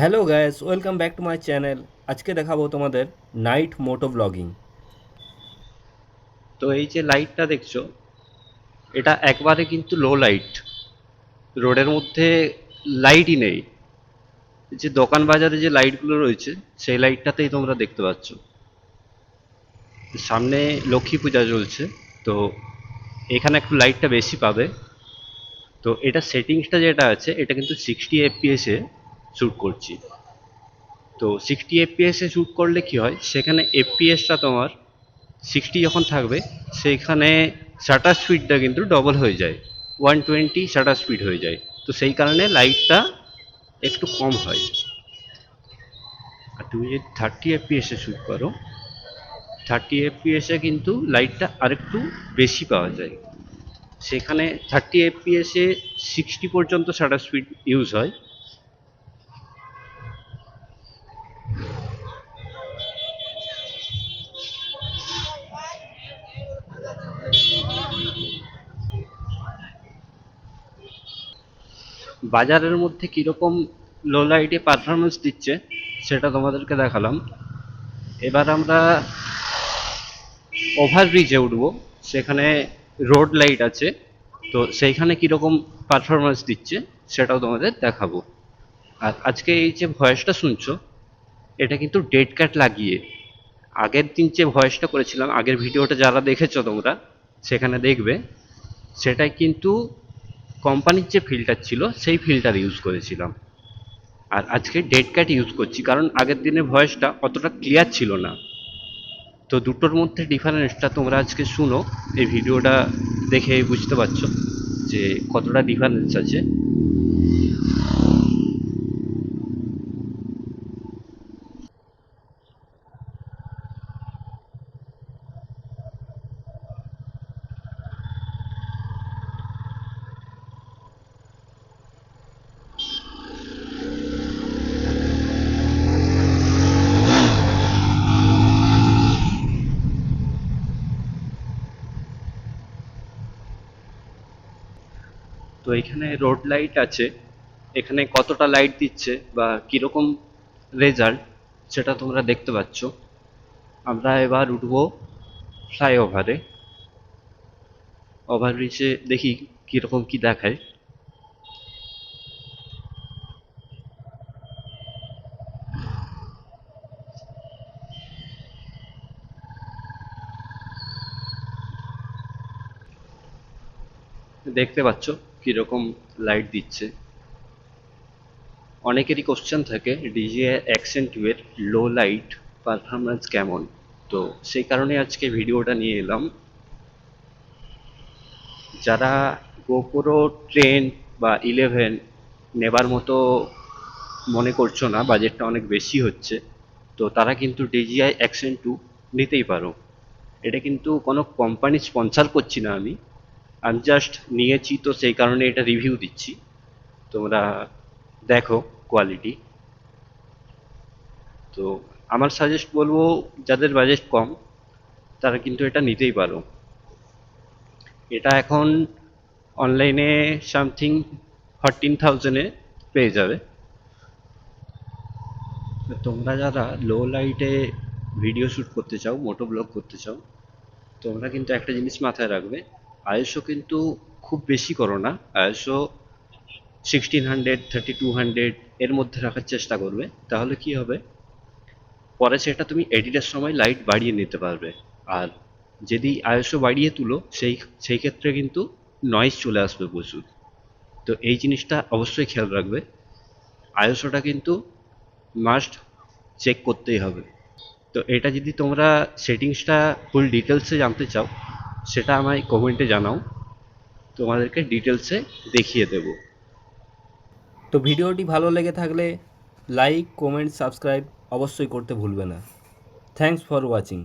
Hello guys, welcome back to my channel. আজকে দেখাবো তোমাদের নাইট মোটো ব্লগিং। তো এই যে লাইটটা দেখছো, এটা একবারে কিন্তু লো লাইট। রোডের মধ্যে লাইটই নেই। যে দোকান বাজারে যে লাইটগুলো রয়েছে সেই লাইটটাতেই তোমরা দেখতে পাচ্ছ। সামনে লক্ষ্মী পূজা চলছে, তো এখানে একটু লাইটটা বেশি পাবে। তো এটা সেটিংসটা যেটা আছে, এটা কিন্তু 60 FPS এ শ্যুট করছি। তো 60 FPS এ শ্যুট করলে কি হয়, সেখানে এফপিএসটা তোমার 60 যখন থাকবে, সেইখানে শাটার স্পিডটা কিন্তু ডবল হয়ে যায়, 120 শাটার স্পিড হয়ে যায়। তো সেই কারণে লাইটটা একটু কম হয়। আর তুমি যদি 30 FPS এ শ্যুট করো, 30 FPS এ কিন্তু লাইটটা আরেকটু বেশি পাওয়া যায়। সেখানে 30 FPS এ 60 পর্যন্ত শাটার স্পিড ইউজ হয়। বাজারের মধ্যে কীরকম লো লাইটে পারফরমেন্স দিচ্ছে সেটা তোমাদেরকে দেখালাম। এবার আমরা ওভারব্রিজে উঠবো, সেখানে রোড লাইট আছে। তো সেইখানে কীরকম পারফরমেন্স দিচ্ছে সেটাও তোমাদের দেখাবো। আর আজকে এই যে ভয়েসটা শুনছো, এটা কিন্তু ডেড ক্যাট লাগিয়ে। আগের দিন যে ভয়েসটা করেছিলাম, আগের ভিডিওটা যারা দেখেছো তোমরা সেখানে দেখবে, সেটাই কিন্তু কোম্পানির যে ফিল্টার ছিল সেই ফিল্টার ইউজ করেছিলাম। আর আজকে ডেড ক্যাট ইউজ করছি, কারণ আগের দিনের ভয়েসটা অতটা ক্লিয়ার ছিল না। তো দুটোর মধ্যে ডিফারেন্সটা তোমরা আজকে শুনো, এই ভিডিওটা দেখে বুঝতে পারছো যে কতটা ডিফারেন্স আছে। তো এখানে রোড লাইট আছে, এখানে কতটা লাইট দিচ্ছে বা কীরকম রেজাল্ট সেটা তোমরা দেখতে পাচ্ছ। আমরা এবার উঠবো ফ্লাইওভারে। ওভারব্রিজে দেখি কীরকম কি দেখায়। দেখতে পাচ্ছ কীরকম লাইট দিচ্ছে। অনেকেরই কোশ্চেন থাকে ডিজিআই অ্যাকশন 2 এর লো লাইট পারফরমেন্স কেমন। তো সেই কারণে আজকে ভিডিওটা নিয়ে এলাম। যারা গোপ্রো 10 বা 11 নেবার মতো মনে করছো না, বাজেটটা অনেক বেশি হচ্ছে, তো তারা কিন্তু ডিজিআই অ্যাকশন 2 নিতেই পারো। এটা কিন্তু কোনো কোম্পানি স্পন্সর করছি না, আমি আমি জাস্ট নিয়েছি, তো সেই কারণে এটা রিভিউ দিচ্ছি। তোমরা দেখো কোয়ালিটি। তো আমার সাজেস্ট বলবো, যাদের বাজেট কম তারা কিন্তু এটা নিতেই পারো। এটা এখন অনলাইনে সামথিং 14,000-এ পেয়ে যাবে। তো তোমরা যারা লো লাইটে ভিডিও শ্যুট করতে চাও, মোটো ব্লগ করতে চাও, তোমরা কিন্তু একটা জিনিস মাথায় রাখবে, আইএসও কিন্তু খুব বেশি করো না। আইএসও 1600, 3200 এর মধ্যে রাখার চেষ্টা করবে। তাহলে কি হবে, পরে সেটা তুমি এডিটের সময় লাইট বাড়িয়ে নিতে পারবে। আর যদি আইএসও বাড়িয়ে তুলো, সেই সেই ক্ষেত্রে কিন্তু নয়েজ চলে আসবে প্রচুর। তো এই জিনিসটা অবশ্যই খেয়াল রাখবে। আইএসওটা কিন্তু মাস্ট চেক করতেই হবে। তো এটা যদি তোমরা সেটিংসটা ফুল ডিটেলসে জানতে চাও, সেটা আমায় কমেন্টে জানাও, তোমাদেরকে ডিটেলসে দেখিয়ে দেবো। তো ভিডিওটি ভালো লেগে থাকলে লাইক, কমেন্ট, সাবস্ক্রাইব অবশ্যই করতে ভুলবে না। Thanks for watching.